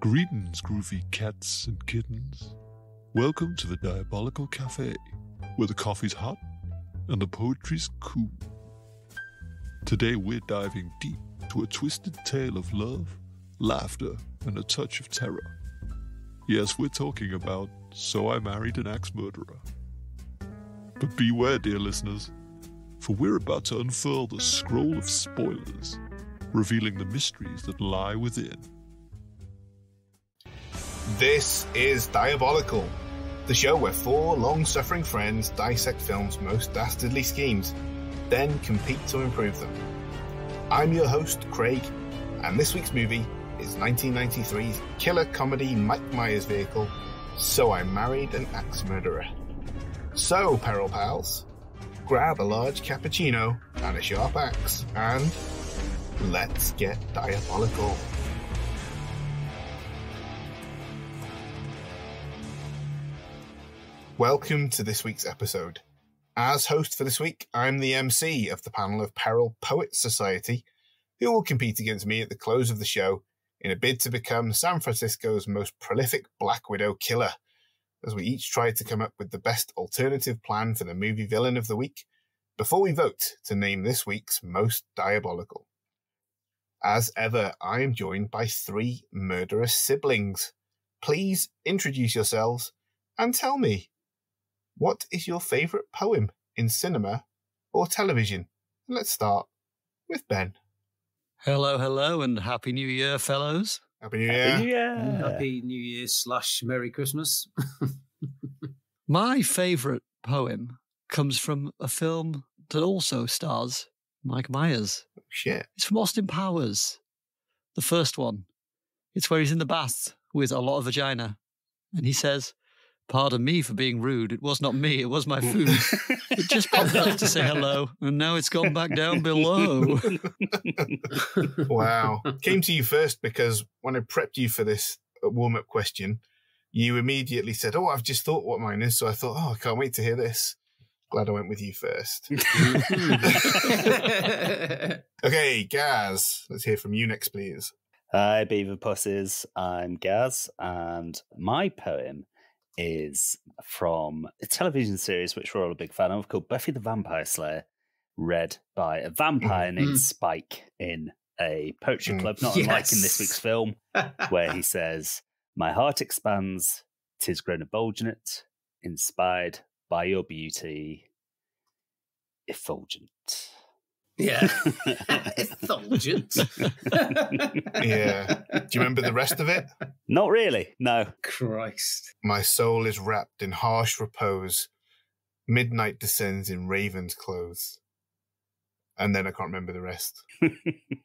Greetings, groovy cats and kittens. Welcome to the Diabolical Cafe, where the coffee's hot and the poetry's cool. Today we're diving deep to a twisted tale of love, laughter, and a touch of terror. Yes, we're talking about So I Married an Axe Murderer. But beware, dear listeners, for we're about to unfurl the scroll of spoilers, revealing the mysteries that lie within. This is Diabolical, the show where four long-suffering friends dissect film's most dastardly schemes, then compete to improve them. I'm your host, Craig, and this week's movie is 1993's killer comedy Mike Myers vehicle, So I Married an Axe Murderer. So, Peril Pals, grab a large cappuccino and a sharp axe, and let's get diabolical. Welcome to this week's episode. As host for this week, I'm the MC of the panel of Peril Poets Society, who will compete against me at the close of the show in a bid to become San Francisco's most prolific Black Widow killer, as we each try to come up with the best alternative plan for the movie villain of the week before we vote to name this week's most diabolical. As ever, I am joined by three murderous siblings. Please introduce yourselves and tell me, what is your favourite poem in cinema or television? Let's start with Ben. Hello, and Happy New Year, fellows. Happy New Year. Happy New Year. Happy New Year / Merry Christmas. My favourite poem comes from a film that also stars Mike Myers. Oh, shit. It's from Austin Powers, the first one. It's where he's in the bath with a lot of vagina, and he says, "Pardon me for being rude. It was not me. It was my food. It just popped up to say hello, and now it's gone back down below." Wow. Came to you first because when I prepped you for this warm-up question, you immediately said, "Oh, I've just thought what mine is." So I thought, I can't wait to hear this. Glad I went with you first. Okay, Gaz, let's hear from you next, please. Hi, Beaver Pusses. I'm Gaz, and my poem is from a television series which we're all a big fan of called Buffy the Vampire Slayer, read by a vampire named Spike in a poetry club, not unlike in this week's film, where he says, "My heart expands, 'tis grown a bulge in it, inspired by your beauty, effulgent." Yeah. Effulgent. Yeah. Do you remember the rest of it? Not really, no. Christ. My soul is wrapped in harsh repose. Midnight descends in raven's clothes. And then I can't remember the rest.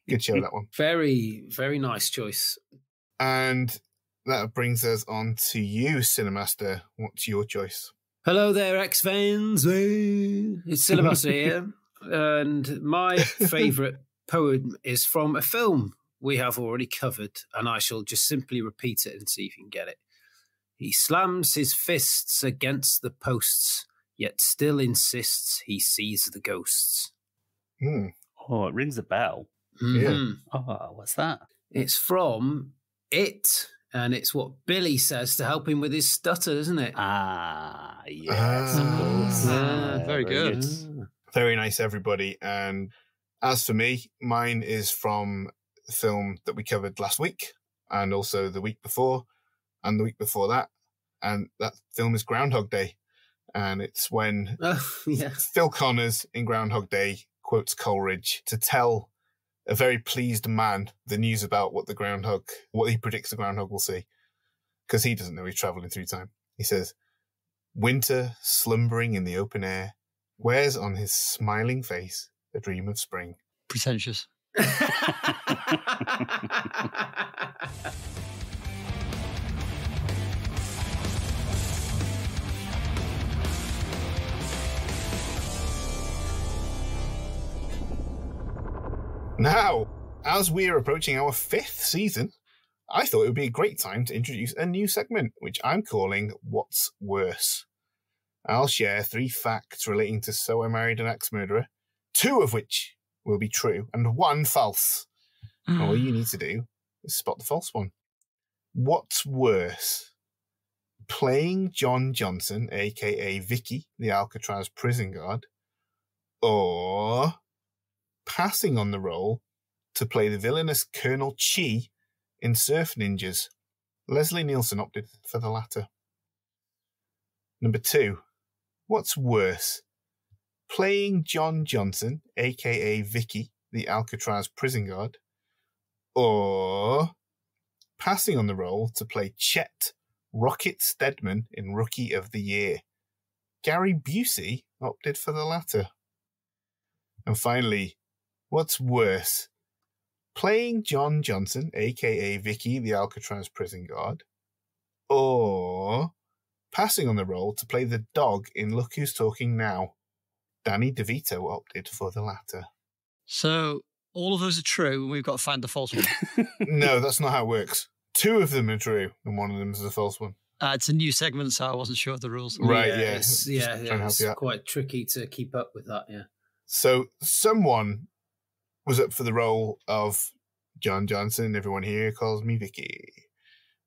Good show, that one. Very, very nice choice. And that brings us on to you, Cinemaster. What's your choice? Hello there, X-fans. It's Cinemaster here. And my favourite poem is from a film we have already covered, and I shall just simply repeat it and see if you can get it. He slams his fists against the posts, yet still insists he sees the ghosts. Oh, it rings a bell. Yeah. Oh, what's that? It's from It, and it's what Billy says to help him with his stutter, isn't it? Ah, yes, of course. Very good. Very nice, everybody. And as for me, mine is from the film that we covered last week, and also the week before, and the week before that. And that film is Groundhog Day. And it's when Phil Connors in Groundhog Day quotes Coleridge to tell a very pleased man the news about what he predicts the groundhog will see. Because he doesn't know he's travelling through time. He says, "Winter, slumbering in the open air, wears on his smiling face a dream of spring." Pretentious. Now, as we are approaching our 5th season, I thought it would be a great time to introduce a new segment, which I'm calling What's Worse. I'll share 3 facts relating to So I Married an Axe Murderer, 2 of which will be true and 1 false. All you need to do is spot the false one. What's worse, playing John Johnson, a.k.a. Vicky, the Alcatraz prison guard, or passing on the role to play the villainous Colonel Chi in Surf Ninjas? Leslie Nielsen opted for the latter. Number 2. What's worse, playing John Johnson, a.k.a. Vicky, the Alcatraz prison guard, or passing on the role to play Chet Rocket Stedman in Rookie of the Year? Gary Busey opted for the latter. And finally, what's worse, playing John Johnson, a.k.a. Vicky, the Alcatraz prison guard, or passing on the role to play the dog in Look Who's Talking Now? Danny DeVito opted for the latter. So all of those are true, and we've got to find the false one. No, that's not how it works. 2 of them are true, and 1 of them is the false one. It's a new segment, so I wasn't sure of the rules. Right, yeah. It's quite tricky to keep up with that, yeah. So someone was up for the role of John Johnson. Everyone here calls me Vicky.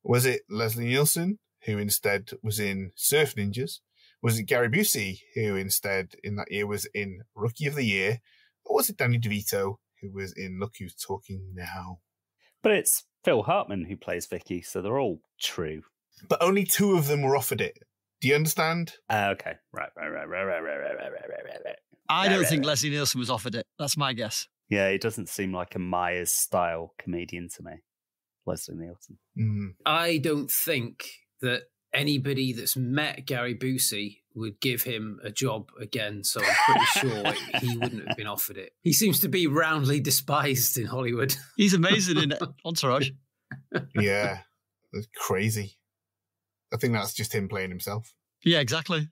Was it Leslie Nielsen, who instead was in Surf Ninjas? Was it Gary Busey, who instead in that year was in Rookie of the Year? Or was it Danny DeVito, who was in Look Who's Talking Now? But it's Phil Hartman who plays Vicky, so they're all true. But only 2 of them were offered it. Do you understand? Okay. Right. I don't think Leslie Nielsen was offered it. That's my guess. Yeah, he doesn't seem like a Myers-style comedian to me, Leslie Nielsen. Mm. I don't think that anybody that's met Gary Busey would give him a job again, so I'm pretty sure he wouldn't have been offered it. He seems to be roundly despised in Hollywood. He's amazing in Entourage. Yeah, that's crazy. I think that's just him playing himself. Yeah, exactly.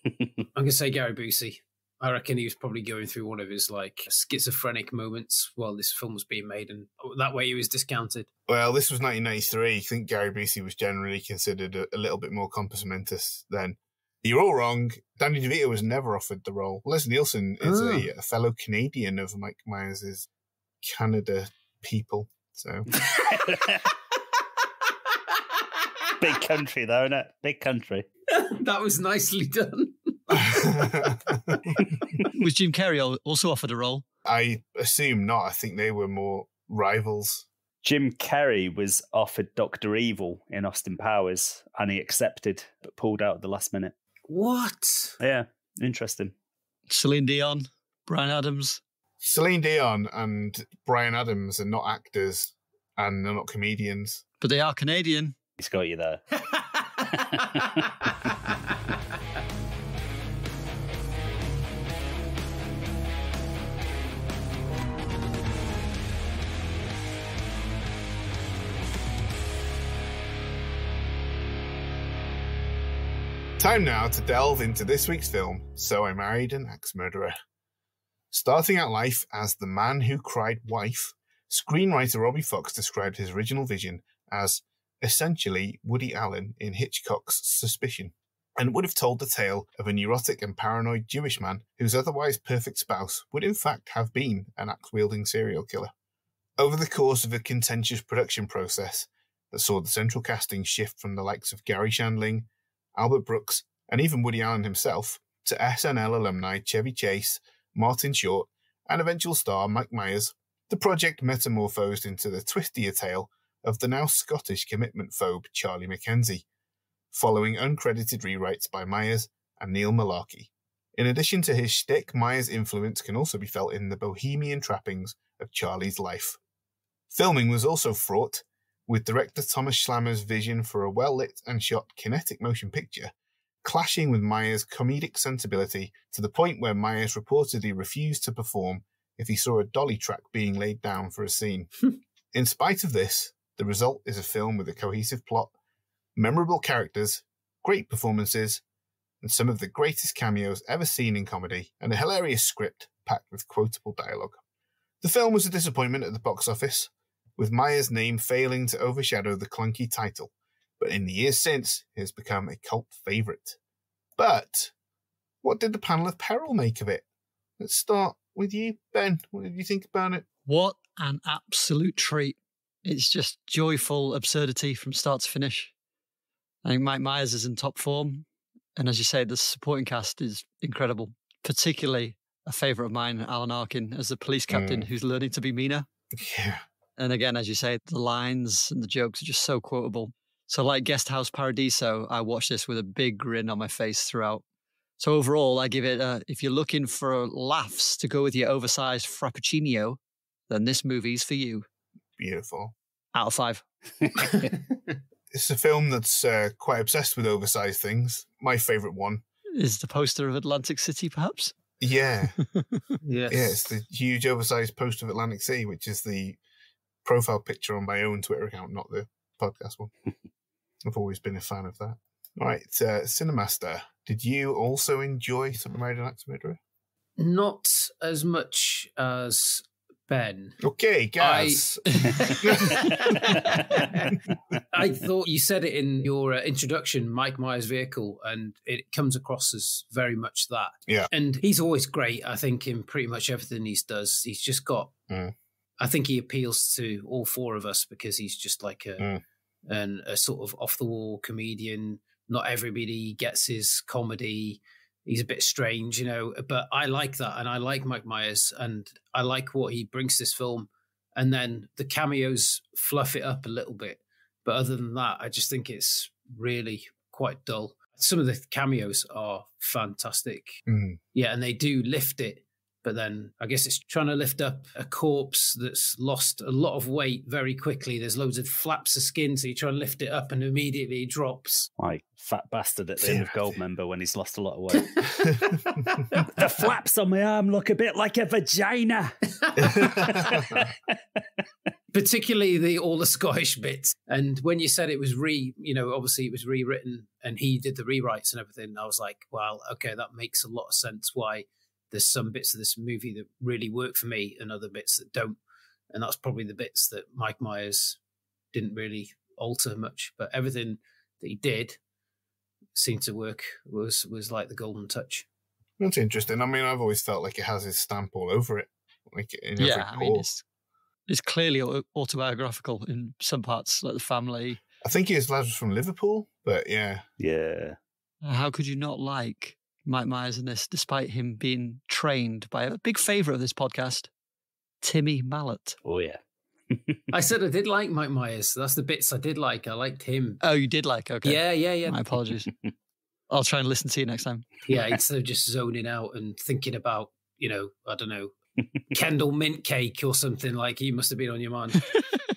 I'm going to say Gary Busey. I reckon he was probably going through one of his schizophrenic moments while this film was being made, and that way he was discounted. Well, this was 1993. I think Gary Busey was generally considered a little bit more compos mentis then. You're all wrong. Danny DeVito was never offered the role. Leslie Nielsen is a fellow Canadian of Mike Myers' Canada people. So big country, though, isn't it? Big country. That was nicely done. Was Jim Carrey also offered a role? I assume not. I think they were more rivals. Jim Carrey was offered Dr. Evil in Austin Powers, and he accepted, but pulled out at the last minute. What? Yeah, interesting. Celine Dion, Bryan Adams. Celine Dion and Bryan Adams are not actors, and they're not comedians. But they are Canadian. He's got you there. Time now to delve into this week's film, So I Married an Axe Murderer. Starting out life as the man who cried wife, screenwriter Robbie Fox described his original vision as essentially Woody Allen in Hitchcock's Suspicion, and would have told the tale of a neurotic and paranoid Jewish man whose otherwise perfect spouse would in fact have been an axe-wielding serial killer. Over the course of a contentious production process that saw the central casting shift from the likes of Gary Shandling, Albert Brooks, and even Woody Allen himself, to SNL alumni Chevy Chase, Martin Short, and eventual star Mike Myers, the project metamorphosed into the twistier tale of the now Scottish commitment phobe Charlie Mackenzie, following uncredited rewrites by Myers and Neil Malarkey. In addition to his shtick, Myers' influence can also be felt in the bohemian trappings of Charlie's life. Filming was also fraught, with director Thomas Schlammer's vision for a well-lit and shot kinetic motion picture clashing with Myers' comedic sensibility to the point where Myers reportedly refused to perform if he saw a dolly track being laid down for a scene. In spite of this, the result is a film with a cohesive plot, memorable characters, great performances, and some of the greatest cameos ever seen in comedy, and a hilarious script packed with quotable dialogue. The film was a disappointment at the box office, with Myers' name failing to overshadow the clunky title, but in the years since, it has become a cult favourite. But what did the panel of Peril make of it? Let's start with you, Ben. What did you think about it? What an absolute treat. It's just joyful absurdity from start to finish. I think Mike Myers is in top form. And as you say, the supporting cast is incredible. Particularly a favourite of mine, Alan Arkin, as the police captain who's learning to be meaner. Yeah. And again, as you say, the lines and the jokes are just so quotable. So like Guest House Paradiso, I watched this with a big grin on my face throughout. So overall, I give it, if you're looking for laughs to go with your oversized frappuccino, then this movie's for you. Beautiful. Out of 5. It's a film that's quite obsessed with oversized things. My favourite one is the poster of Atlantic City, perhaps? Yeah. Yes. Yeah, it's the huge oversized poster of Atlantic City, which is the profile picture on my own Twitter account, not the podcast one. I've always been a fan of that. All right, Cinemaster, did you also enjoy Something Married an Axe Murderer? Not as much as Ben. Okay, guys. I thought you said it in your introduction, Mike Myers' vehicle, and it comes across as very much that. Yeah. And he's always great, I think, in pretty much everything he does. He's just got, I think he appeals to all 4 of us because he's just like a sort of off-the-wall comedian. Not everybody gets his comedy. He's a bit strange, but I like that. And I like Mike Myers and I like what he brings to this film. And then the cameos fluff it up a little bit. But other than that, I just think it's really quite dull. Some of the cameos are fantastic. Yeah, and they do lift it. But then I guess it's trying to lift up a corpse that's lost a lot of weight very quickly. There's loads of flaps of skin, so you try and lift it up and immediately it drops. Like fat bastard at the end of Goldmember when he's lost a lot of weight. The flaps on my arm look a bit like a vagina. Particularly all the Scottish bits. And when you said it was obviously it was rewritten and he did the rewrites and everything, I was like, well, okay, that makes a lot of sense why there's some bits of this movie that really work for me and other bits that don't. And that's probably the bits that Mike Myers didn't really alter much. But everything that he did seemed to work, was like the golden touch. That's interesting. I mean, I've always felt like it has his stamp all over it. Like in every I mean, it's clearly autobiographical in some parts, like the family. I think he is lads from Liverpool, but yeah. Yeah. How could you not like Mike Myers in this, despite him being trained by a big favourite of this podcast, Timmy Mallet? Oh, yeah. I said I did like Mike Myers. That's the bits I did like. I liked him. Oh, you did like? Okay. Yeah. My apologies. I'll try and listen to you next time. Yeah, instead of just zoning out and thinking about, I don't know, Kendall mint cake or something like he must have been on your mind.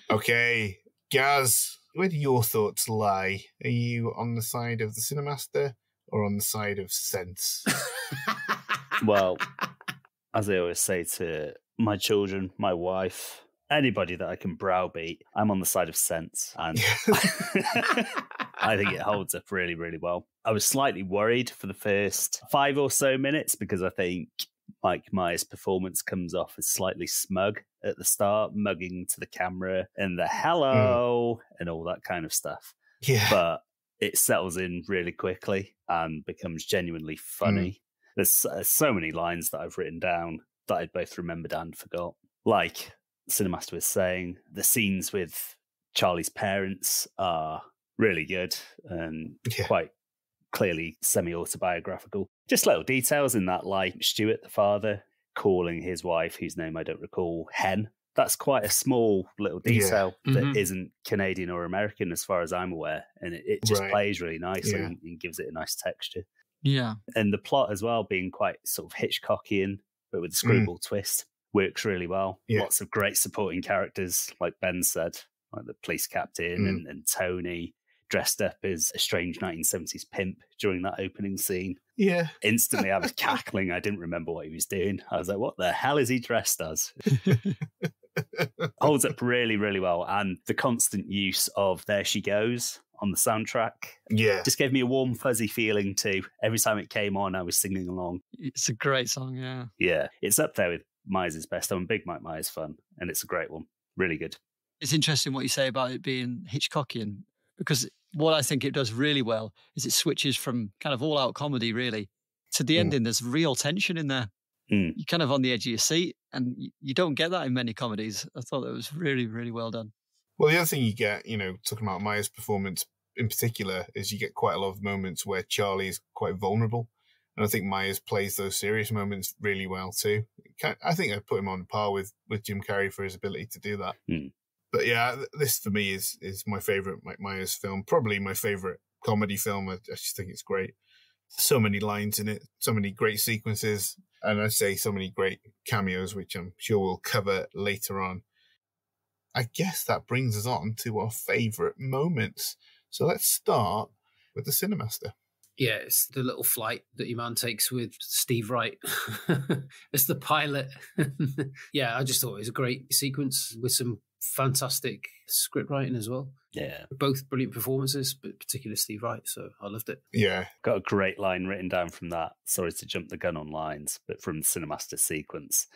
Okay. Gaz, where do your thoughts lie? Are you on the side of the Cinemaster or on the side of sense? Well, as I always say to my children, my wife, anybody that I can browbeat, I'm on the side of sense. And I think it holds up really, really well. I was slightly worried for the first 5 or so minutes because I think Mike Myers' performance comes off as slightly smug at the start, mugging to the camera and the hello and all that kind of stuff. Yeah. But it settles in really quickly and becomes genuinely funny. There's so many lines that I've written down that I both remembered and forgot. Like Cinemaster was saying, the scenes with Charlie's parents are really good and quite clearly semi-autobiographical. Just little details in that, like Stuart, the father, calling his wife, whose name I don't recall, Hen. That's quite a small little detail that isn't Canadian or American as far as I'm aware. And it just plays really nicely and gives it a nice texture. Yeah. And the plot as well, being quite sort of Hitchcockian, but with a screwball twist, works really well. Yeah. Lots of great supporting characters, like Ben said, like the police captain and Tony, dressed up as a strange 1970s pimp during that opening scene. Yeah. Instantly, I was cackling. I didn't remember what he was doing. I was like, what the hell is he dressed as? Holds up really, really well. And the constant use of There She Goes on the soundtrack just gave me a warm, fuzzy feeling too. Every time it came on, I was singing along. It's a great song, yeah. Yeah, it's up there with Myers' best. I'm a big Mike Myers fan, and it's a great one. Really good. It's interesting what you say about it being Hitchcockian, because what I think it does really well is it switches from kind of all-out comedy, really, to the ending. There's real tension in there. You're kind of on the edge of your seat, and you don't get that in many comedies. I thought that was really, really well done. Well, the other thing you get, talking about Maya's performance in particular, is you get quite a lot of moments where Charlie is quite vulnerable. And I think Myers plays those serious moments really well too. I think I'd put him on par with Jim Carrey for his ability to do that. But yeah, this for me is my favourite Mike Myers film, probably my favourite comedy film. I just think it's great. So many lines in it, so many great sequences, and I'd say so many great cameos, which I'm sure we'll cover later on. I guess that brings us on to our favourite moments. So let's start with the Cinemaster. Yeah, it's the little flight that your man takes with Steve Wright. It's the pilot. Yeah, I just thought it was a great sequence with some fantastic script writing as well. Yeah. Both brilliant performances, but particularly Steve Wright, so I loved it. Yeah. Got a great line written down from that. Sorry to jump the gun on lines, but from the Cinemaster sequence.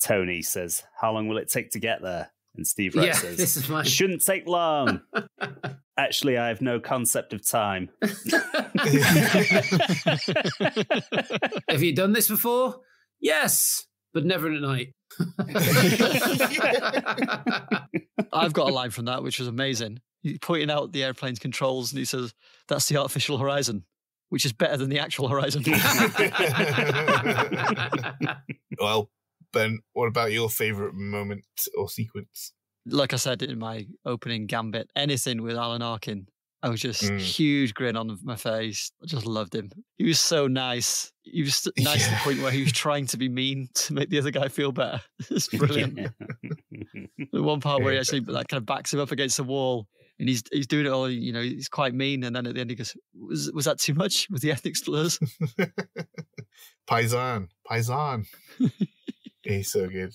Tony says, "How long will it take to get there?" And Steve Wright says, this is mine. "Shouldn't take long." Actually, I have no concept of time. Have you done this before? Yes, but never at night. I've got a line from that, which was amazing. He's pointing out the airplane's controls and he says, "That's the artificial horizon," which is better than the actual horizon. Well, Ben, what about your favourite moment or sequence? Like I said in my opening gambit, anything with Alan Arkin, I was just huge grin on my face. I just loved him. He was so nice. He was nice to the point where he was trying to be mean to make the other guy feel better. It's brilliant. The one part where he actually kind of backs him up against the wall and he's doing it all, he's quite mean. And then at the end he goes, was that too much with the ethnic slurs? Paisan. He's so good.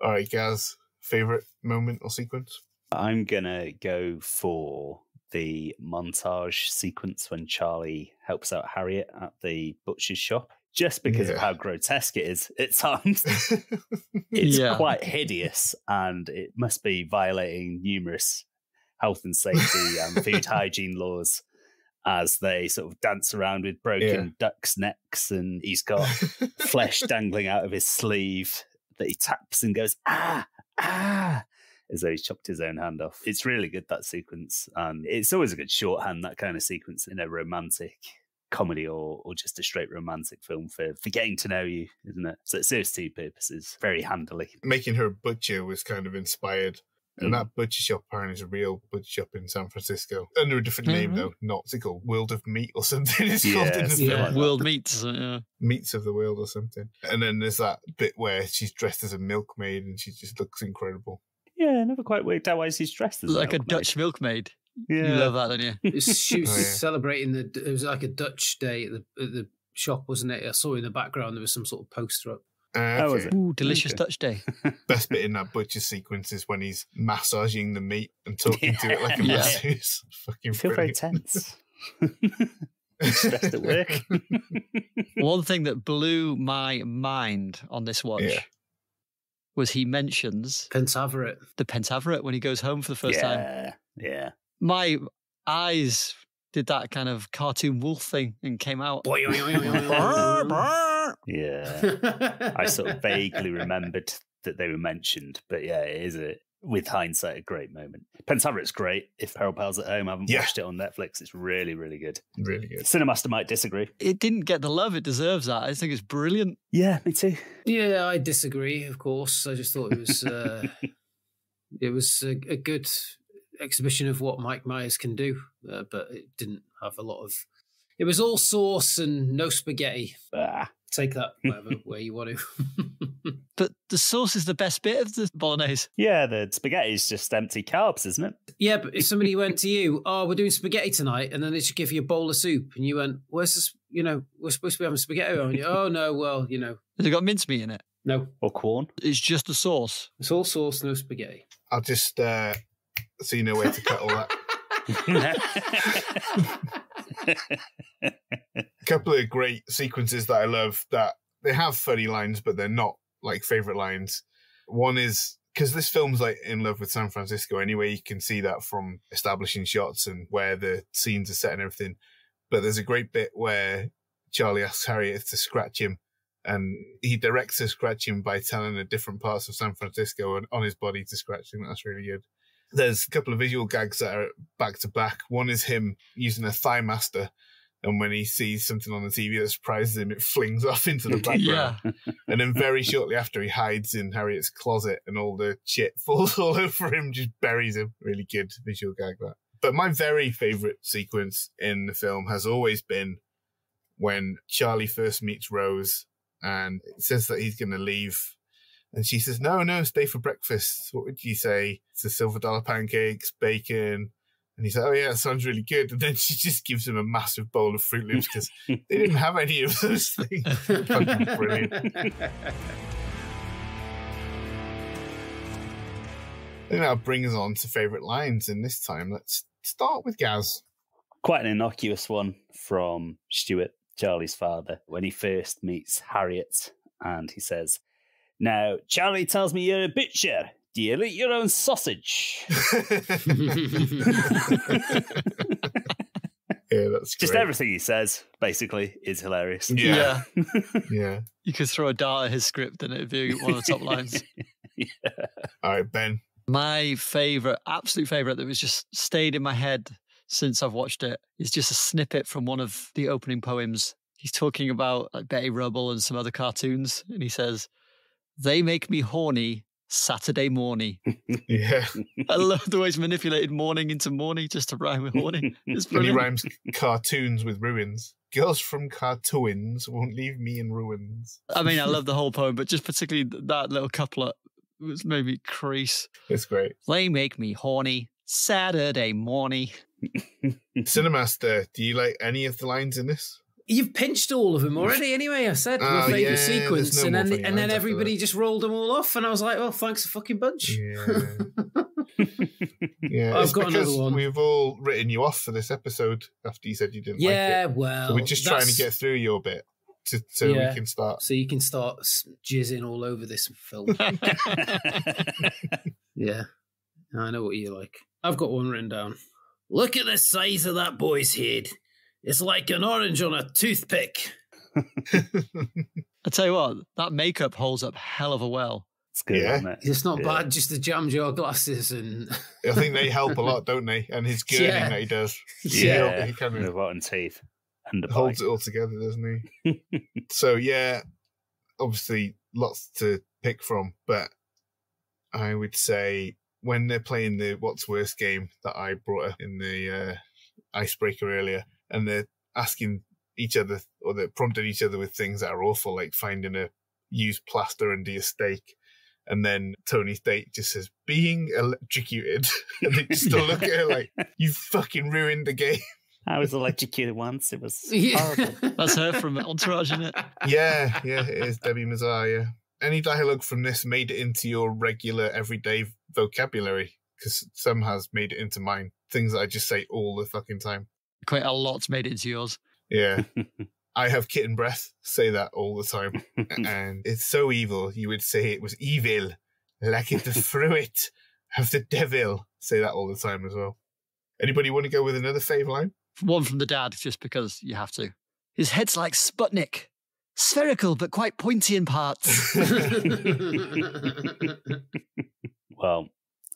All right, Gaz, favourite moment or sequence? I'm going to go for the montage sequence when Charlie helps out Harriet at the butcher's shop, just because of how grotesque it is at times. It's quite hideous, and it must be violating numerous health and safety and food hygiene laws as they sort of dance around with broken ducks' necks, and he's got flesh dangling out of his sleeve that he taps and goes, "Ah, ah," as though he's chopped his own hand off. It's really good, that sequence. And it's always a good shorthand, that kind of sequence in a romantic comedy or just a straight romantic film for getting to know you, isn't it? So it serves two purposes very handily. Making her butcher was kind of inspired. And that butcher shop apparently is a real butcher shop in San Francisco. Under a different name, though. Not, what's it called? World of Meat or something. It's called in the film. World Meats. Meats of the World or something. And then there's that bit where she's dressed as a milkmaid and she just looks incredible. Yeah, I never quite worked out why she's dressed as like a Dutch milkmaid. Yeah. You love that, don't you? She was celebrating it was like a Dutch day at the shop, wasn't it? I saw in the background there was some sort of poster up. Oh, was it? Ooh, delicious Dutch day. Best bit in that butcher sequence is when he's massaging the meat and talking to it like a masseuse. Fucking feel very tense. Stressed at work. One thing that blew my mind on this watch was he mentions Pentaveret. The Pentaveret when he goes home for the first time. Yeah. My eyes did that kind of cartoon wolf thing and came out. Yeah. I sort of vaguely remembered that they were mentioned, but yeah, it is with hindsight, a great moment. Pentaveret's great. If Peril Pals at Home, I haven't watched it on Netflix. It's really, really good. Really good. Cinemaster might disagree. It didn't get the love it deserves. That I think it's brilliant. Yeah, me too. Yeah, I disagree. Of course, I just thought it was it was a good exhibition of what Mike Myers can do, but it didn't have a lot of. It was all sauce and no spaghetti. Take that whatever way you want to. But the sauce is the best bit of the bolognese. Yeah, the spaghetti is just empty carbs, isn't it? Yeah, but if somebody went to you, "Oh, we're doing spaghetti tonight," and then they should give you a bowl of soup, and you went, "Where's this? We're supposed to be having spaghetti." And you, "Oh no, well, Has it got mincemeat in it? No, or corn. It's just the sauce. It's all sauce, no spaghetti." I'll just so you know where to cut all that. A couple of great sequences that I love that they have funny lines, but they're not like favorite lines. One is because this film's like in love with San Francisco anyway. You can see that from establishing shots and where the scenes are set and everything. But there's a great bit where Charlie asks Harriet to scratch him, and he directs her scratch him by telling her different parts of San Francisco and on his body to scratch him. That's really good. There's a couple of visual gags that are back to back. One is him using a thigh master, and when he sees something on the TV that surprises him, it flings off into the background. Yeah. And then very shortly after, he hides in Harriet's closet and all the shit falls all over him, just buries him. Really good visual gag, that. But my very favourite sequence in the film has always been when Charlie first meets Rose and it says that he's going to leave. And she says, no, stay for breakfast. What would you say? It's the $silver pancakes, bacon. And he's like, oh, yeah, that sounds really good. And then she just gives him a massive bowl of Fruit Loops because they didn't have any of those things. Fucking brilliant. I think that'll bring us on to favourite lines. And this time, let's start with Gaz. Quite an innocuous one from Stuart, Charlie's father, when he first meets Harriet. And he says, now, Charlie tells me you're a butcher. Do you eat your own sausage? Yeah, that's just great. everything he says, basically, is hilarious. Yeah. Yeah. You could throw a dart at his script and it'd be one of the top lines. Yeah. All right, Ben. My favourite, absolute favourite that was just stayed in my head since I've watched it is just a snippet from one of the opening poems. He's talking about like Betty Rubble and some other cartoons. And he says, they make me horny Saturday morning. Yeah. I love the way he's manipulated morning into morning just to rhyme with horny. It's And he brilliant. rhymes cartoons with ruins. Girls from cartoons won't leave me in ruins. I mean, I love the whole poem, but just particularly that little couplet was made me crease. It's great. They make me horny Saturday morning. Cinemaster, do you like any of the lines in this? You've pinched all of them already anyway. I said my Oh, favourite yeah, sequence, there's no and more then funny and then lines after everybody that. just rolled them all off, and I was like, well, thanks a fucking bunch. Yeah. Yeah, I've it's got because another one. we've all written you off for this episode after you said you didn't like Yeah, it. well, So we're just trying to that's- get through your bit so Yeah. we can start. so you can start jizzing all over this film. Yeah, I know what you like. I've got one written down. Look at the size of that boy's head. It's like an orange on a toothpick. I tell you what, that makeup holds up hell of a well. It's good, Yeah. isn't it? It's not Yeah. bad, just the jam jar glasses and I think they help a lot, don't they? And his gurning Yeah. that he does. Yeah. He kind The of rotten teeth and the holds bite. it all together, doesn't he? So, yeah, obviously lots to pick from, but I would say when they're playing the What's Worse game that I brought up in the icebreaker earlier, and they're asking each other, or they're prompting each other with things that are awful, like finding a used plaster under your steak. And then Tony's date just says, being electrocuted. And they just all look at her like, you fucking ruined the game. I was electrocuted once. It was Yeah. horrible. That's her from Entourage, isn't it? Yeah, it is Debbie Mazar, yeah. Any dialogue from this made it into your regular everyday vocabulary? Because some has made it into mine. Things that I just say all the fucking time. Quite a lot's made it into yours. Yeah. I have kitten breath. Say that all the time. And it's so evil. You would say it was evil. Like it the fruit of the devil. Say that all the time as well. Anybody want to go with another fave line? One from the dad, just because you have to. His head's like Sputnik. Spherical, but quite pointy in parts. Well,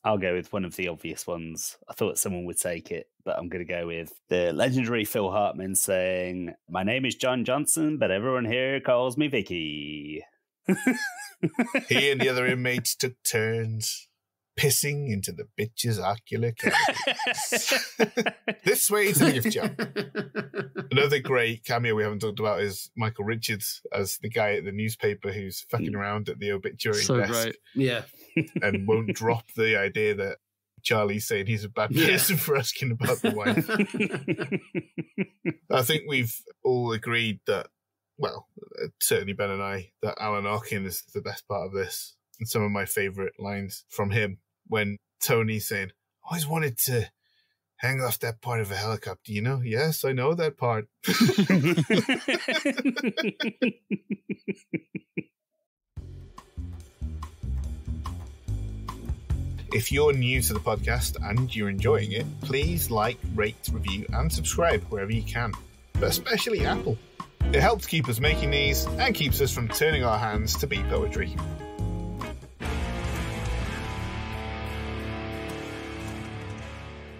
I'll go with one of the obvious ones. I thought someone would take it, but I'm going to go with the legendary Phil Hartman saying, my name is John Johnson, but everyone here calls me Vicky. He and the other inmates took turns pissing into the bitch's ocular cavities. This way to the gift shop. Another great cameo we haven't talked about is Michael Richards as the guy at the newspaper who's fucking around at the obituary So desk great. Yeah. and won't drop the idea that Charlie's saying he's a bad person for asking about the wife. I think we've all agreed that, well, certainly Ben and I, that Alan Arkin is the best part of this. And some of my favourite lines from him when Tony's saying, I always wanted to hang off that part of a helicopter, you know? Yes, I know that part. If you're new to the podcast and you're enjoying it, please like, rate, review, and subscribe wherever you can, but especially Apple. It helps keep us making these and keeps us from turning our hands to beat poetry.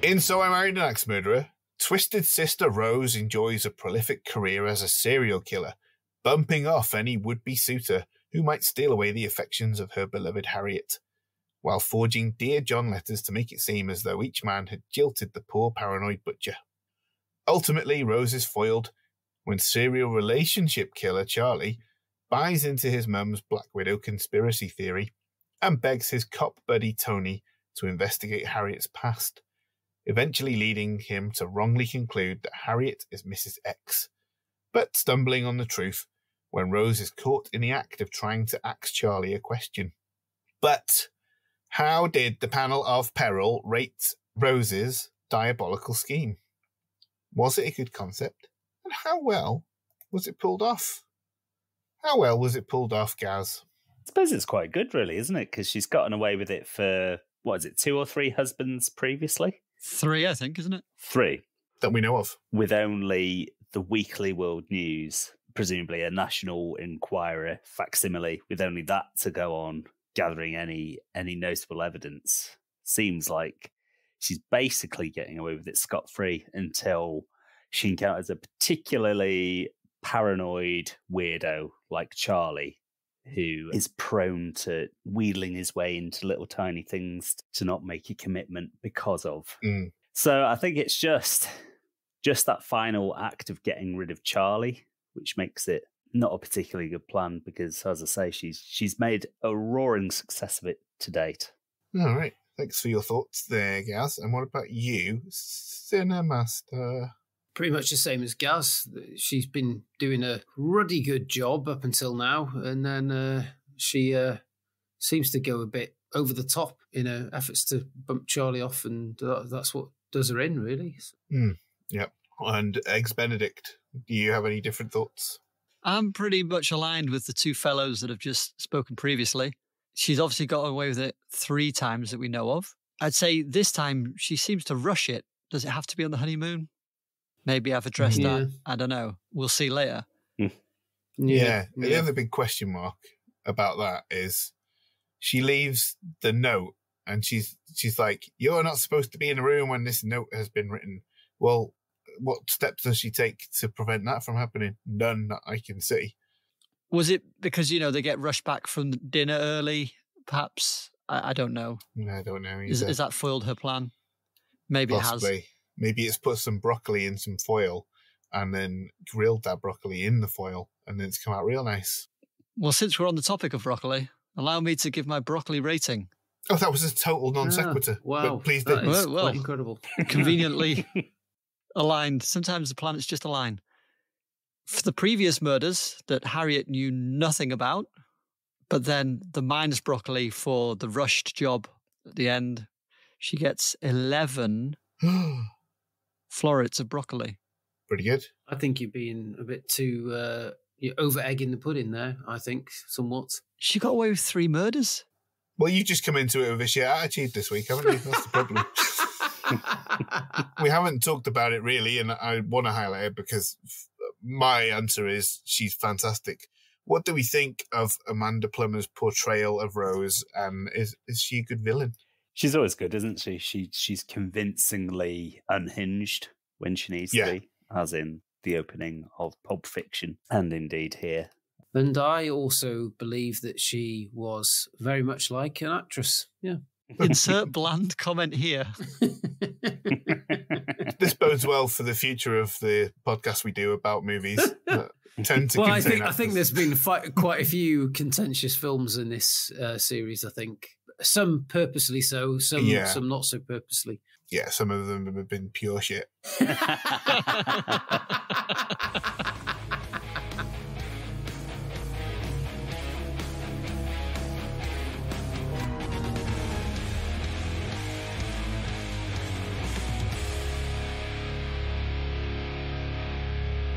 In So I Married an Axe Murderer, Twisted Sister Rose enjoys a prolific career as a serial killer, bumping off any would-be suitor who might steal away the affections of her beloved Harriet, while forging Dear John letters to make it seem as though each man had jilted the poor paranoid butcher. Ultimately, Rose is foiled when serial relationship killer Charlie buys into his mum's Black Widow conspiracy theory and begs his cop buddy Tony to investigate Harriet's past, eventually leading him to wrongly conclude that Harriet is Mrs. X, but stumbling on the truth when Rose is caught in the act of trying to ask Charlie a question. But how did the panel of Peril rate Rose's diabolical scheme? Was it a good concept? And how well was it pulled off? How well was it pulled off, Gaz? I suppose it's quite good, really, isn't it? Because she's gotten away with it for, 2 or 3 husbands previously? 3, I think, isn't it? 3. That we know of. With only the Weekly World News, presumably a National Enquirer facsimile, with only that to go on, gathering any notable evidence. Seems like she's basically getting away with it scot-free until she encounters a particularly paranoid weirdo like Charlie, who is prone to wheedling his way into little tiny things to not make a commitment because of. So I think it's just that final act of getting rid of Charlie, which makes it not a particularly good plan because, as I say, she's made a roaring success of it to date. All right. Thanks for your thoughts there, Gaz. And what about you, Cinemaster? Pretty much the same as Gaz. She's been doing a ruddy good job up until now, and then she seems to go a bit over the top in her efforts to bump Charlie off, and that's what does her in, really. Yep. And Eggs Benedict, do you have any different thoughts? I'm pretty much aligned with the 2 fellows that have just spoken previously. She's obviously got away with it 3 times that we know of. I'd say this time she seems to rush it. Does it have to be on the honeymoon? Maybe I've addressed that. I don't know. We'll see later. Yeah. The other big question mark about that is she leaves the note and she's like, you're not supposed to be in a room when this note has been written. Well, what steps does she take to prevent that from happening? None that I can see. Was it because, they get rushed back from dinner early, perhaps? I don't know. I don't know either. Is that foiled her plan? Maybe Possibly. It has. Maybe it's put some broccoli in some foil and then grilled that broccoli in the foil and then it's come out real nice. Well, since we're on the topic of broccoli, allow me to give my broccoli rating. Oh, that was a total non sequitur. Wow. But please that don't. is well, quite incredible. Conveniently aligned. Sometimes the planets just align. For the previous murders that Harriet knew nothing about, but then the minus broccoli for the rushed job at the end, she gets 11 florets of broccoli. Pretty good. I think you're being a bit too you're over-egging the pudding there, I think, somewhat. She got away with 3 murders. Well, you just come into it with a shit attitude this week, haven't you? That's the problem. We haven't talked about it really, and I want to highlight it because my answer is she's fantastic. What do we think of Amanda Plummer's portrayal of Rose, and is she a good villain? She's always good, isn't she? She's convincingly unhinged when she needs to be, as in the opening of Pulp Fiction, and indeed here. And I also believe that she was very much like an actress. Yeah. Insert bland comment here. This bodes well for the future of the podcast we do about movies. Tend to I think there's been quite a few contentious films in this series. I think some purposely so, some not so purposely. Yeah, some of them have been pure shit.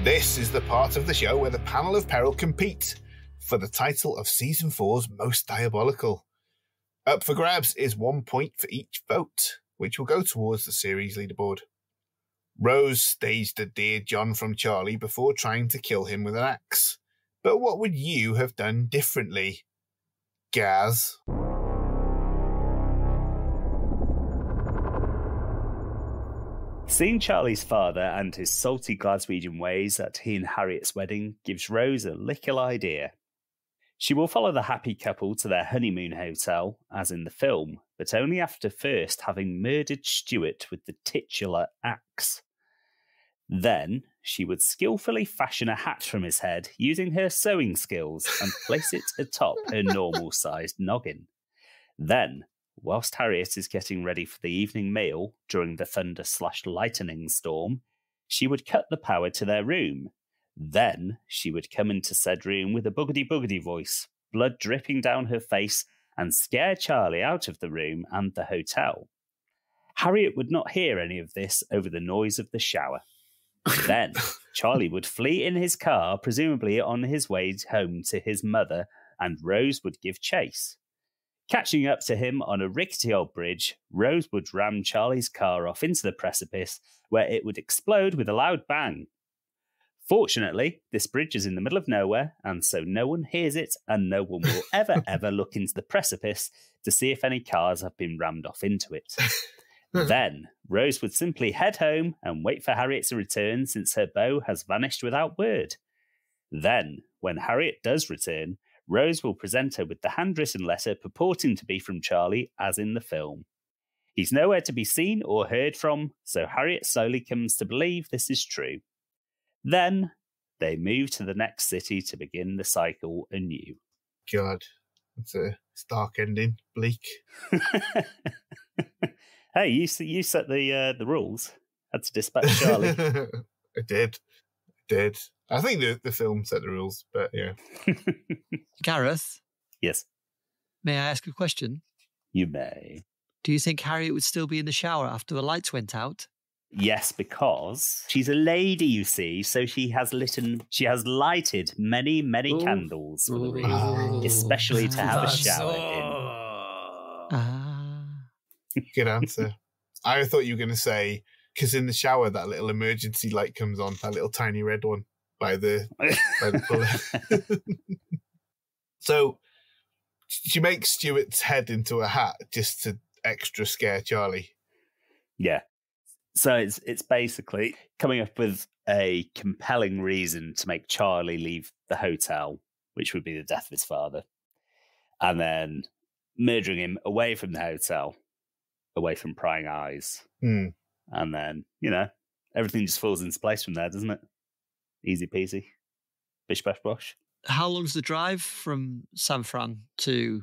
This is the part of the show where the panel of Peril compete for the title of Season 4's Most Diabolical. Up for grabs is 1 point for each vote, which will go towards the series leaderboard. Rose staged a Dear John from Charlie before trying to kill him with an axe. But what would you have done differently, Gaz? Seeing Charlie's father and his salty Glaswegian ways at he and Harriet's wedding gives Rose a little idea. She will follow the happy couple to their honeymoon hotel, as in the film, but only after first having murdered Stuart with the titular axe. Then she would skillfully fashion a hat from his head using her sewing skills and place it atop her normal-sized noggin. Then, whilst Harriet is getting ready for the evening meal during the thunder/lightning storm, she would cut the power to their room. Then she would come into said room with a boogity-boogity voice, blood dripping down her face, and scare Charlie out of the room and the hotel. Harriet would not hear any of this over the noise of the shower. Then Charlie would flee in his car, presumably on his way home to his mother, and Rose would give chase. Catching up to him on a rickety old bridge, Rose would ram Charlie's car off into the precipice, where it would explode with a loud bang. Fortunately, this bridge is in the middle of nowhere, and so no one hears it, and no one will ever look into the precipice to see if any cars have been rammed off into it. Then, Rose would simply head home and wait for Harriet to return, since her beau has vanished without word. Then, when Harriet does return, Rose will present her with the handwritten letter purporting to be from Charlie, as in the film. He's nowhere to be seen or heard from, so Harriet slowly comes to believe this is true. Then, they move to the next city to begin the cycle anew. God, that's a stark ending. Bleak. Hey, you set the rules. Had to dispatch Charlie. I did. I think the film set the rules, but yeah. Gareth? Yes. May I ask a question? You may. Do you think Harriet would still be in the shower after the lights went out? Yes, because she's a lady, you see, so she has lighted many candles for the room, especially to have a shower in. Good answer. I thought you were going to say, because in the shower, that little emergency light comes on, that little tiny red one by the bullet. So she makes Stuart's head into a hat just to extra scare Charlie. Yeah. So it's basically coming up with a compelling reason to make Charlie leave the hotel, which would be the death of his father, and then murdering him away from the hotel, away from prying eyes. And then, everything just falls into place from there, doesn't it? Easy peasy. Bish bash bosh. How long's the drive from San Fran to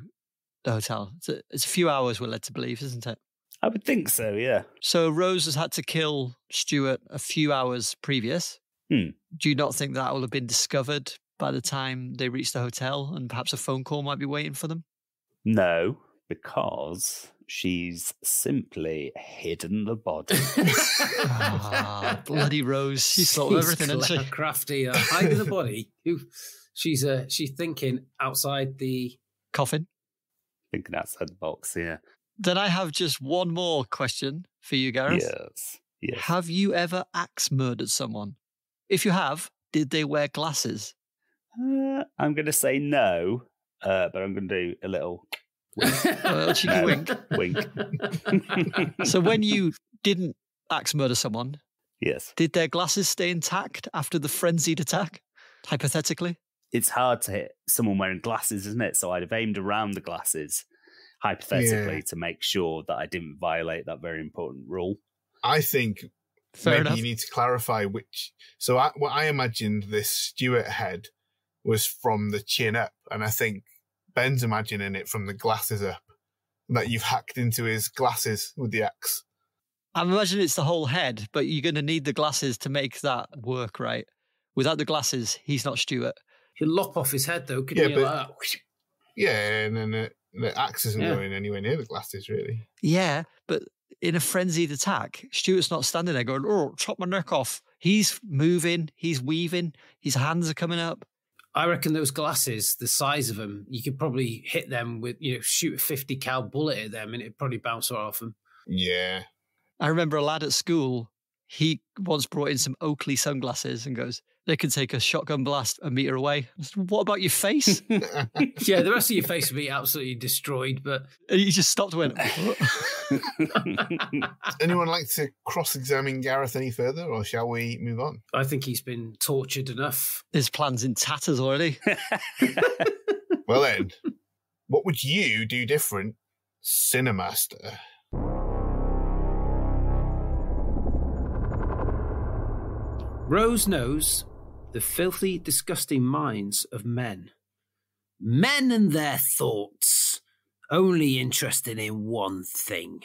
the hotel? It's a few hours, we're led to believe, isn't it? I would think so, yeah. So Rose has had to kill Stuart a few hours previous. Do you not think that will have been discovered by the time they reach the hotel and perhaps a phone call might be waiting for them? No, because she's simply hidden the body. Bloody Rose. She's thought of everything, isn't she? Crafty, hiding the body. She's thinking outside the coffin. Thinking outside the box, yeah. Then I have just one more question for you, Gareth. Yes. Have you ever axe murdered someone? If you have, did they wear glasses? I'm going to say no, but I'm going to do a little cheeky wink. Wink. So when you didn't axe murder someone, yes, did their glasses stay intact after the frenzied attack, hypothetically? It's hard to hit someone wearing glasses, isn't it? So I'd have aimed around the glasses, hypothetically, to make sure that I didn't violate that very important rule. I think maybe you need to clarify which. So what I imagined this Stuart head was from the chin up, and I think Ben's imagining it from the glasses up, that you've hacked into his glasses with the axe. I'm imagining it's the whole head, but you're going to need the glasses to make that work, right? Without the glasses, he's not Stuart. You'll lop off his head, though, couldn't you? Like that? Yeah, and then the axe isn't going anywhere near the glasses, really. Yeah, but in a frenzied attack, Stuart's not standing there going, oh, chop my neck off. He's moving, he's weaving, his hands are coming up. I reckon those glasses, the size of them, you could probably hit them with, shoot a 50 cal bullet at them and it'd probably bounce off them. Yeah. I remember a lad at school, he once brought in some Oakley sunglasses and goes, They can take a shotgun blast a metre away. I said, what about your face? Yeah, the rest of your face would be absolutely destroyed, but... And he just stopped and went, Anyone like to cross-examine Gareth any further, or shall we move on? I think he's been tortured enough. his plan's in tatters already. Well then, what would you do different, Cinemaster? Rose knows the filthy, disgusting minds of men. Men and their thoughts, only interested in one thing.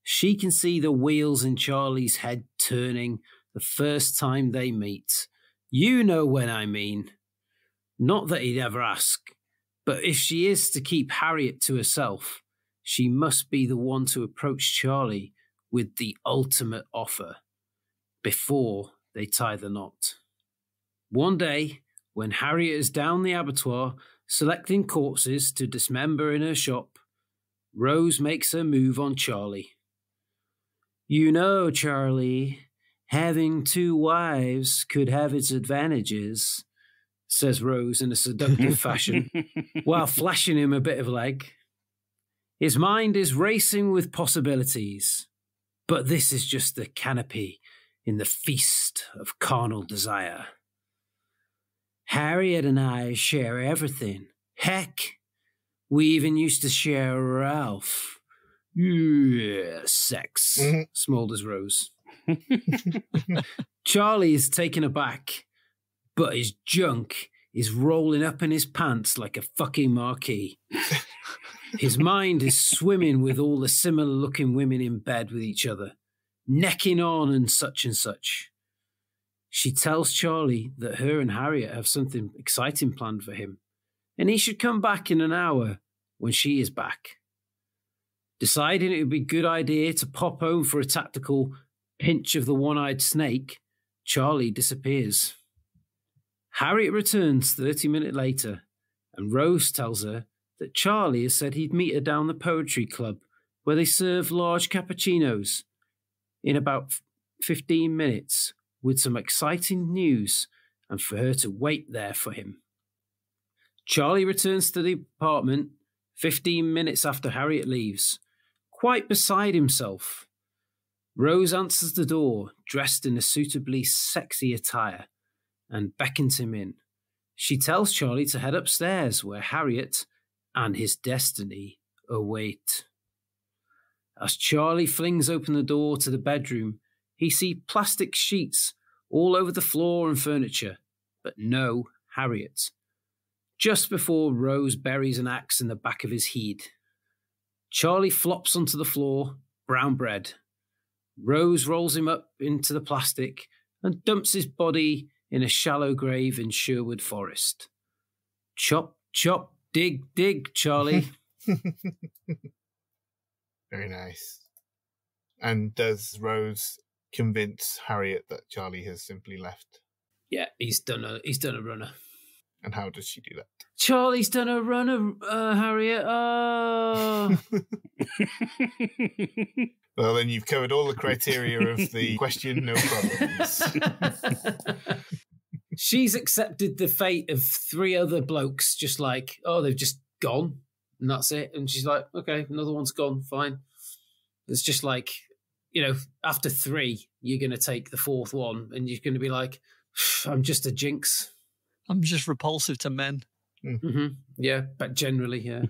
She can see the wheels in Charlie's head turning the first time they meet. You know when I mean. Not that he'd ever ask, but if she is to keep Harriet to herself, she must be the one to approach Charlie with the ultimate offer before they tie the knot. One day, when Harriet is down the abattoir selecting corpses to dismember in her shop, Rose makes her move on Charlie. You know, Charlie, having two wives could have its advantages, says Rose in a seductive fashion, while flashing him a bit of leg. His mind is racing with possibilities, but this is just the canopy in the feast of carnal desire. Harriet and I share everything. Heck, we even used to share Ralph. Yeah, sex, smoulders Rose. Charlie is taken aback, but his junk is rolling up in his pants like a fucking marquee. His mind is swimming with all the similar-looking women in bed with each other, necking on and such and such. She tells Charlie that her and Harriet have something exciting planned for him, and he should come back in an hour when she is back. Deciding it would be a good idea to pop home for a tactical pinch of the one-eyed snake, Charlie disappears. Harriet returns 30 minutes later, and Rose tells her that Charlie has said he'd meet her down the poetry club where they serve large cappuccinos in about 15 minutes with some exciting news and for her to wait there for him. Charlie returns to the apartment 15 minutes after Harriet leaves, quite beside himself. Rose answers the door, dressed in a suitably sexy attire, and beckons him in. She tells Charlie to head upstairs where Harriet and his destiny await. As Charlie flings open the door to the bedroom, he sees plastic sheets all over the floor and furniture, but no Harriet. Just before Rose buries an axe in the back of his head, Charlie flops onto the floor, brown bread. Rose rolls him up into the plastic and dumps his body in a shallow grave in Sherwood Forest. Chop, chop, dig, dig, Charlie. Very nice. And does Rose convince Harriet that Charlie has simply left? Yeah, he's done a runner. And how does she do that? Charlie's done a runner, Harriet. Oh. Well, then you've covered all the criteria of the question, no problems. She's accepted the fate of 3 other blokes, just like, oh, they've just gone, and that's it. And she's like, okay, another one's gone, fine. It's just like, you know, after 3, you're going to take the 4th one, and you're going to be like, I'm just a jinx. I'm just repulsive to men. Mm-hmm. Yeah, but generally, yeah.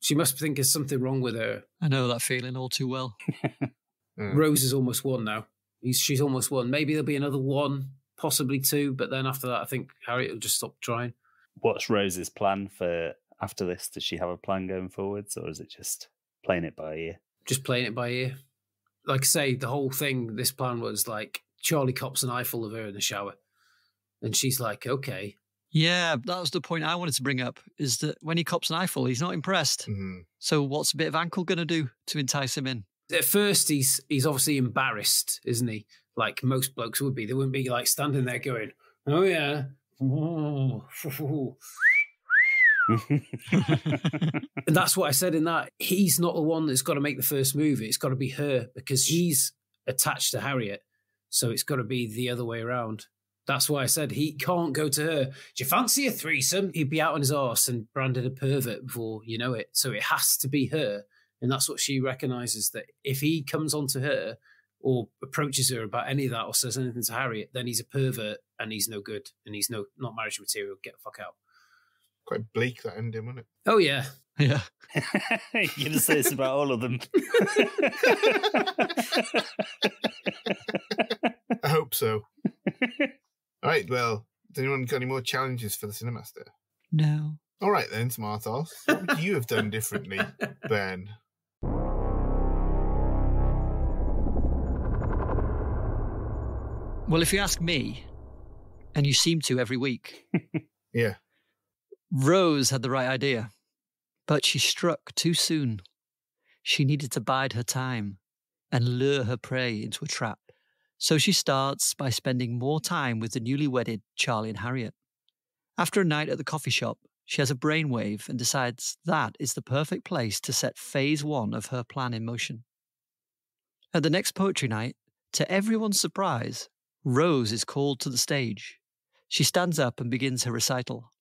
She must think there's something wrong with her. I know that feeling all too well. Rose is almost won now. She's almost won. Maybe there'll be another 1, possibly 2, but then after that, I think Harriet will just stop trying. What's Rose's plan for after this? Does she have a plan going forwards, or is it just playing it by ear? Just playing it by ear. Like I say, the whole thing, this plan was like Charlie cops an eyeful of her in the shower. And she's like, okay. Yeah, that was the point I wanted to bring up, is that when he cops an eyeful, he's not impressed. Mm-hmm. So what's a bit of ankle going to do to entice him in? At first, he's obviously embarrassed, isn't he? Like most blokes would be. They wouldn't be like standing there going, oh, yeah. And that's what I said in that. He's not the one that's got to make the first move. It's got to be her because he's attached to Harriet. So it's got to be the other way around. That's why I said he can't go to her. Do you fancy a threesome? He'd be out on his arse and branded a pervert before you know it. So it has to be her. And that's what she recognises, that if he comes on to her or approaches her about any of that or says anything to Harriet, then he's a pervert and he's no good and he's not marriage material. Get the fuck out. Quite bleak, that ending, wasn't it? Oh, yeah. Yeah. You're going to say this about all of them. I hope so. All right, well, has anyone got any more challenges for the Cinemaster? No. All right then, Smartos. What would you have done differently, Ben? Well, if you ask me, and you seem to every week, Yeah. Rose had the right idea, but she struck too soon. She needed to bide her time and lure her prey into a trap. So she starts by spending more time with the newly wedded Charlie and Harriet. After a night at the coffee shop, she has a brainwave and decides that is the perfect place to set phase 1 of her plan in motion. At the next poetry night, to everyone's surprise, Rose is called to the stage. She stands up and begins her recital.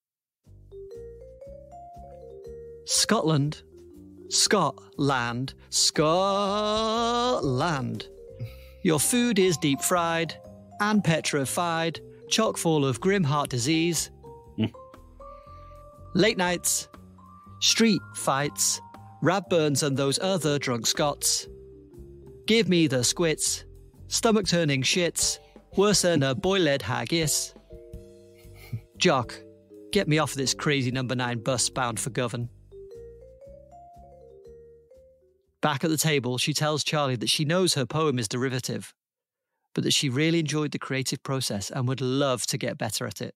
Scotland, Scotland, Scotland. Your food is deep fried and petrified, chock full of grim heart disease. Late nights, street fights, rab burns and those other drunk Scots. Give me the squits, stomach-turning shits, worse than a boiled haggis. Jock, get me off this crazy number 9 bus bound for Govan. Back at the table, she tells Charlie that she knows her poem is derivative, but that she really enjoyed the creative process and would love to get better at it.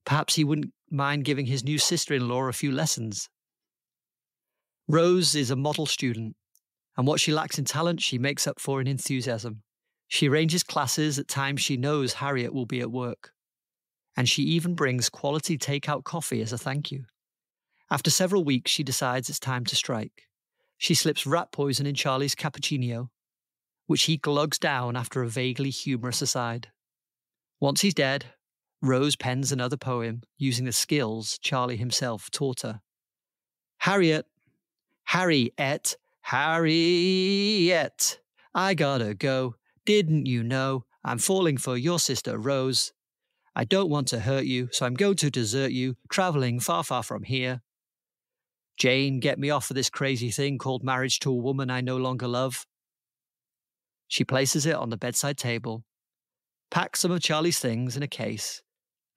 Perhaps he wouldn't mind giving his new sister-in-law a few lessons. Rose is a model student, and what she lacks in talent, she makes up for in enthusiasm. She arranges classes at times she knows Harriet will be at work, and she even brings quality takeout coffee as a thank you. After several weeks, she decides it's time to strike. She slips rat poison in Charlie's cappuccino, which he glugs down after a vaguely humorous aside. Once he's dead, Rose pens another poem using the skills Charlie himself taught her. Harriet, Harriet, Harriet, I gotta go. Didn't you know I'm falling for your sister Rose? I don't want to hurt you, so I'm going to desert you, travelling far, far from here. Jane, get me off of this crazy thing called marriage to a woman I no longer love. She places it on the bedside table, packs some of Charlie's things in a case,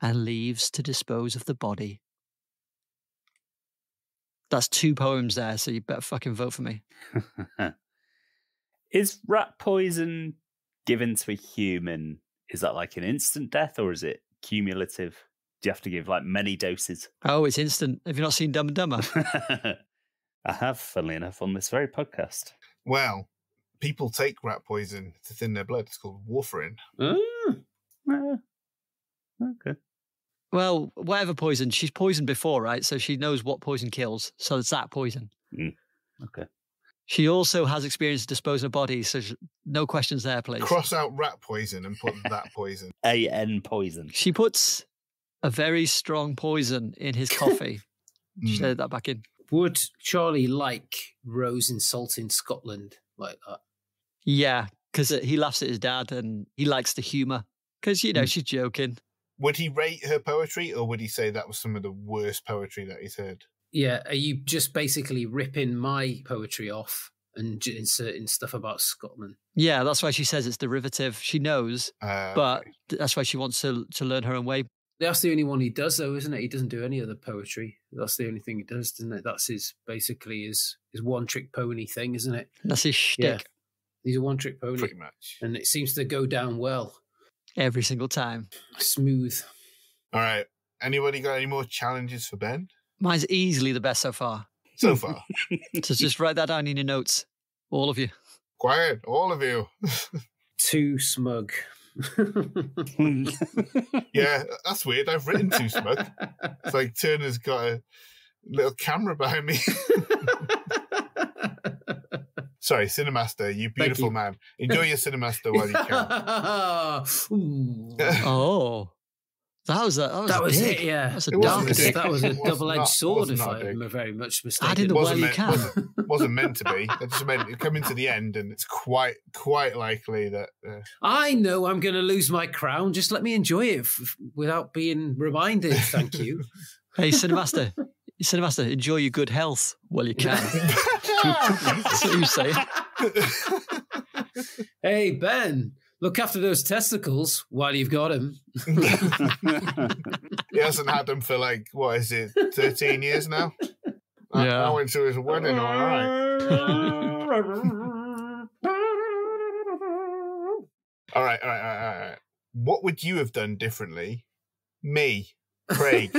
and leaves to dispose of the body. That's 2 poems there, so you better fucking vote for me. Is rat poison given to a human, is that like an instant death or is it cumulative? Do you have to give like many doses? Oh, it's instant. Have you not seen Dumb and Dumber? I have, funnily enough, on this very podcast. Well, people take rat poison to thin their blood. It's called warfarin. Okay. Well, whatever poison. She's poisoned before, right? So she knows what poison kills. So it's that poison. Okay. She also has experience disposing of bodies, so no questions there, please. Cross out rat poison and put that poison. AN poison. She puts a very strong poison in his coffee. She added that back in. Would Charlie like Rose insulting Scotland like that? Yeah, because he laughs at his dad and he likes the humour. Because, you know, she's joking. Would he rate her poetry, or would he say that was some of the worst poetry that he's heard? Yeah, are you just basically ripping my poetry off and inserting stuff about Scotland? Yeah, that's why she says it's derivative. She knows, but Okay. that's why she wants to learn her own way. That's the only one he does, though, isn't it? He doesn't do any other poetry. That's the only thing he does, isn't it? That's his one-trick pony thing, isn't it? That's his shtick. Yeah. He's a one-trick pony. Pretty much. And it seems to go down well. Every single time. Smooth. All right. Anybody got any more challenges for Ben? Mine's easily the best so far. So far. So just write that down in your notes. All of you. Quiet, all of you. Too smug. Yeah, that's weird. I've written too smug. It's like Turner's got a little camera behind me. Sorry, Cinemaster, you beautiful man. Enjoy your Cinemaster while you can. Oh. That was it, yeah. That was a It dark wasn't a dig. That was a double-edged sword, if not a I'm dig. very much mistaken. Add in the well you can. Wasn't meant to be. It just meant it coming to the end, and it's quite likely that. I know I'm going to lose my crown. Just let me enjoy it without being reminded. Thank you. Hey, Cinemaster, enjoy your good health while you can. That's what you say. Hey, Ben, look after those testicles while you've got them. He hasn't had them for 13 years now? Yeah. I went to his wedding, all right. All right. What would you have done differently? Me, Craig.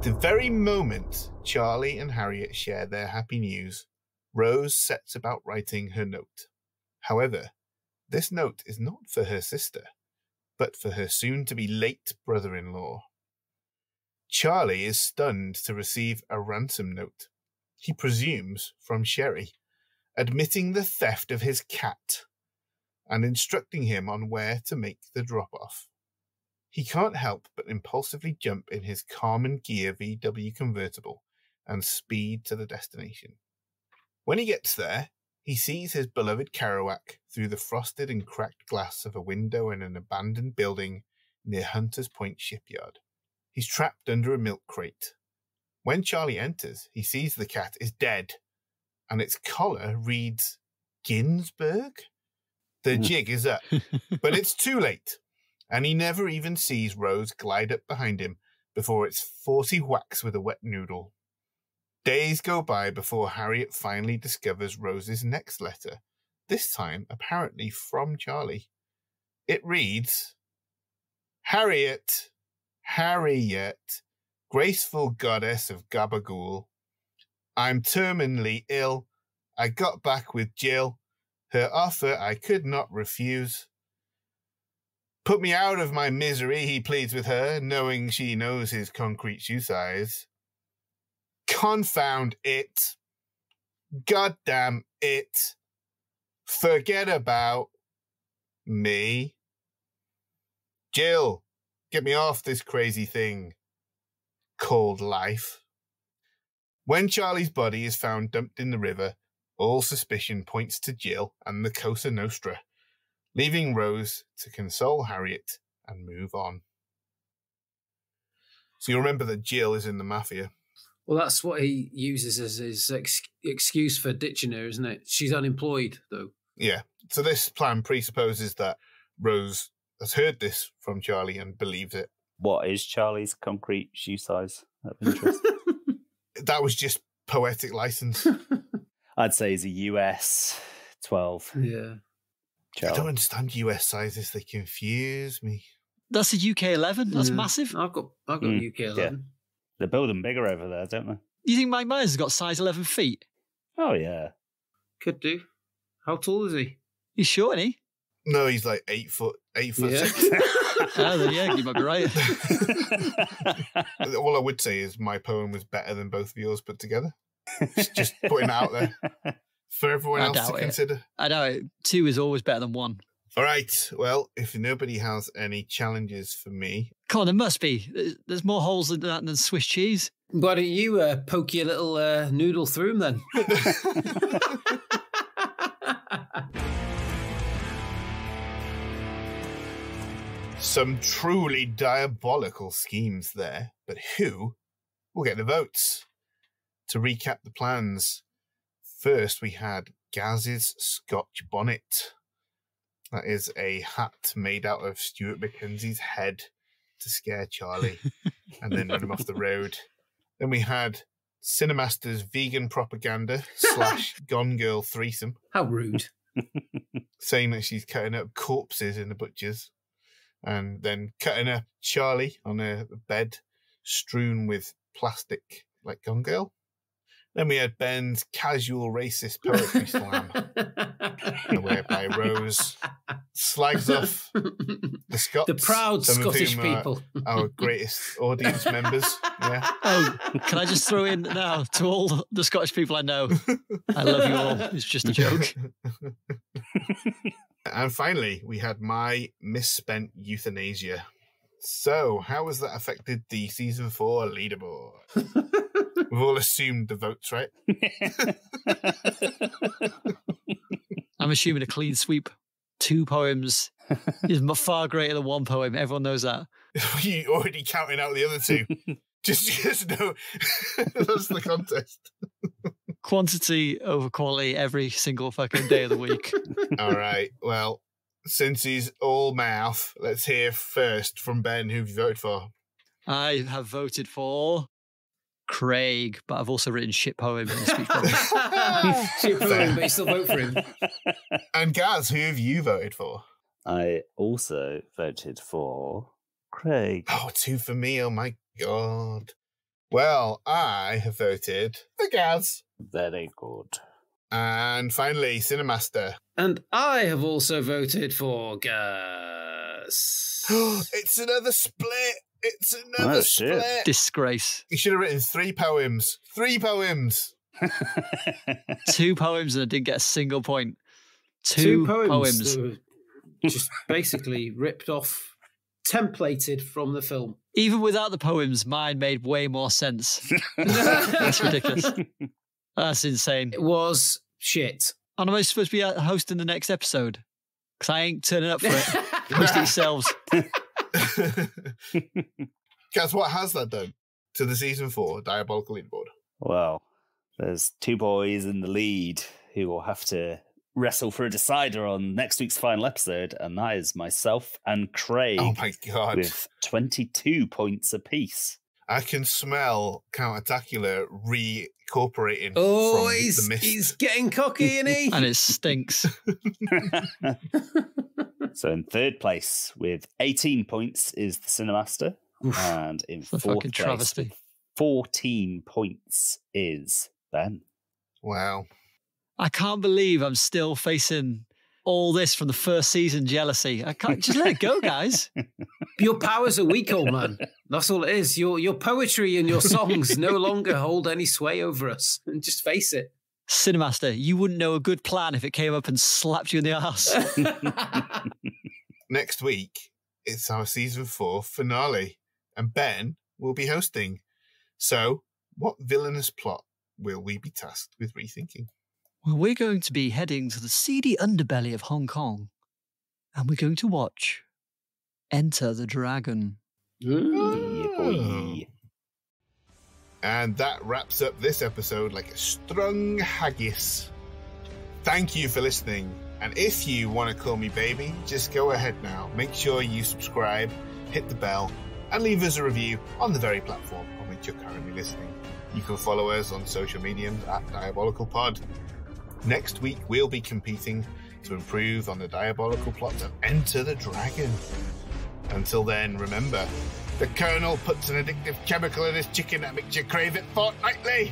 The very moment Charlie and Harriet share their happy news, Rose sets about writing her note. However, this note is not for her sister, but for her soon-to-be late brother-in-law. Charlie is stunned to receive a ransom note. He presumes from Sherry, admitting the theft of his cat and instructing him on where to make the drop-off. He can't help but impulsively jump in his Carmen Gear VW convertible and speed to the destination. When he gets there, he sees his beloved Kerouac through the frosted and cracked glass of a window in an abandoned building near Hunters Point shipyard. He's trapped under a milk crate. When Charlie enters, he sees the cat is dead, and its collar reads Ginsberg? The jig is up, but it's too late, and he never even sees Rose glide up behind him before it's 40 whacks with a wet noodle. Days go by before Harriet finally discovers Rose's next letter, this time apparently from Charlie. It reads, Harriet, graceful goddess of gabagool, I'm terminally ill. I got back with Jill. Her offer I could not refuse. Put me out of my misery, he pleads with her, knowing she knows his concrete shoe size. Confound it. Goddamn it. Forget about me. Jill, get me off this crazy thing called life. When Charlie's body is found dumped in the river, all suspicion points to Jill and the Cosa Nostra, leaving Rose to console Harriet and move on. So you remember that Jill is in the mafia. Well, that's what he uses as his excuse for ditching her, isn't it? She's unemployed, though. Yeah. So this plan presupposes that Rose has heard this from Charlie and believes it. What is Charlie's concrete shoe size? Of interest. That was just poetic license. I'd say he's a US 12. Yeah. I don't understand US sizes. They confuse me. That's a UK 11. That's massive. I've got UK 11. Yeah. They're building bigger over there, don't they? You think Mike Myers has got size 11 feet? Oh, yeah. Could do. How tall is he? He's short, isn't he? No, he's like 8 foot Yeah. 6. Oh, then yeah, you might be right. All I would say is my poem was better than both of yours put together. Just putting it out there for everyone else to consider. I doubt it. 2 is always better than 1. All right. Well, if nobody has any challenges for me. Come on, there must be. There's more holes in that than Swiss cheese. Why don't you poke your little noodle through him then? Some truly diabolical schemes there, but who will get the votes? To recap the plans, first we had Gaz's Scotch bonnet. That is a hat made out of Stuart Mackenzie's head to scare Charlie and then run him off the road. Then we had Cinemaster's vegan propaganda / Gone Girl threesome. How rude. Saying that she's cutting up corpses in the butchers. And then cutting up Charlie on a bed strewn with plastic like Gone Girl. Then we had Ben's casual racist poetry slam, whereby Rose slags off the Scots. The proud some of Scottish whom people. are our greatest audience members. Yeah. Oh, can I just throw in now to all the Scottish people I know? I love you all. It's just a joke. And finally, we had my misspent euthanasia. So, how has that affected the season 4 leaderboard? We've all assumed the votes, right? I'm assuming a clean sweep. 2 poems is far greater than 1 poem. Everyone knows that. You already counting out the other 2. just know that's the contest. Quantity over quality every single fucking day of the week. All right. Well, since he's all mouth, let's hear first from Ben who you voted for. I have voted for Craig, but I've also written shit poem in the speech bubble. Shit poem, but you still vote for him. And Gaz, who have you voted for? I also voted for Craig. Oh, 2 for me. Oh my God. Well, I have voted for Gaz. Very good. And finally, Cinemaster. And I have also voted for Gus. It's another split. It's another shit. split. Disgrace. You should have written 3 poems. 3 poems. 2 poems and I didn't get a single point. 2 poems. That were just basically ripped off, templated from the film. Even without the poems, mine made way more sense. That's ridiculous. That's insane. It was shit. And am I supposed to be hosting the next episode? Because I ain't turning up for it. Host it yourselves. Guys, what has that done to the season 4 diabolical leaderboard? Well, there's 2 boys in the lead who will have to wrestle for a decider on next week's final episode, and that is myself and Craig. Oh my God. With 22 points apiece. I can smell Countertacular re-incorporating from the mist. He's getting cocky, isn't he? And it stinks. So in 3rd place with 18 points is the Cinemaster. And in 4th place travesty. with 14 points is Ben. Wow. I can't believe I'm still facing all this from the first season jealousy. I can't just let it go, guys. Your powers are weak, old man. That's all it is. Your poetry and your songs no longer hold any sway over us. And just face it. Cinemaster, you wouldn't know a good plan if it came up and slapped you in the arse. Next week, it's our season 4 finale, and Ben will be hosting. So, what villainous plot will we be tasked with rethinking? Well, we're going to be heading to the seedy underbelly of Hong Kong, and we're going to watch Enter the Dragon. Yeah, boy. And that wraps up this episode like a strung haggis. Thank you for listening. And if you want to call me baby, just go ahead now. Make sure you subscribe, hit the bell, and leave us a review on the very platform on which you're currently listening. You can follow us on social mediums at DiabolicalPod. Next week, we'll be competing to improve on the diabolical plot of Enter the Dragon. Until then, remember, the Colonel puts an addictive chemical in his chicken that makes you crave it fortnightly.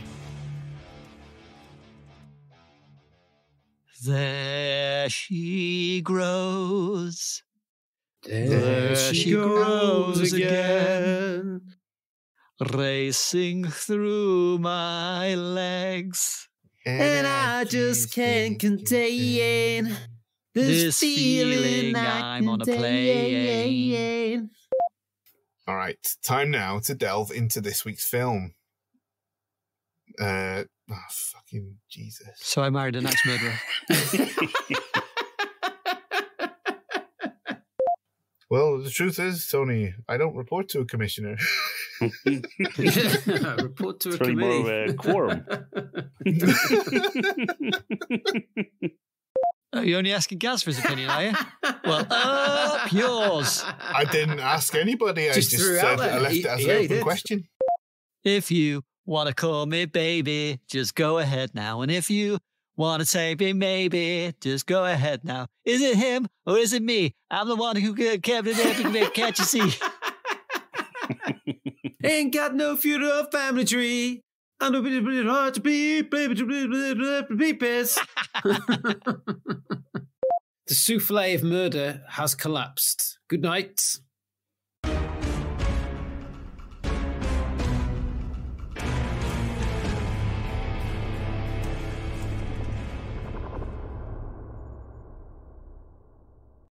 There she grows. There she goes again. Racing through my legs. And I just can't contain this feeling I'm on a plane. All right, time now to delve into this week's film. Fucking Jesus. So I married an axe-murderer. Well, the truth is, Tony, I don't report to a commissioner. Report to a Three committee. more of a quorum. Oh, you're only asking Gaz for his opinion, are you? Well, up yours. I didn't ask anybody. I Just just threw it said out there. I left it as Yeah, an he open did. question. If you want to call me baby, just go ahead now. And if you want to say me maybe, just go ahead now. Is it him or is it me? I'm the one who can't you see? Ain't got no funeral family tree. And to beep, beepers. The souffle of murder has collapsed. Good night.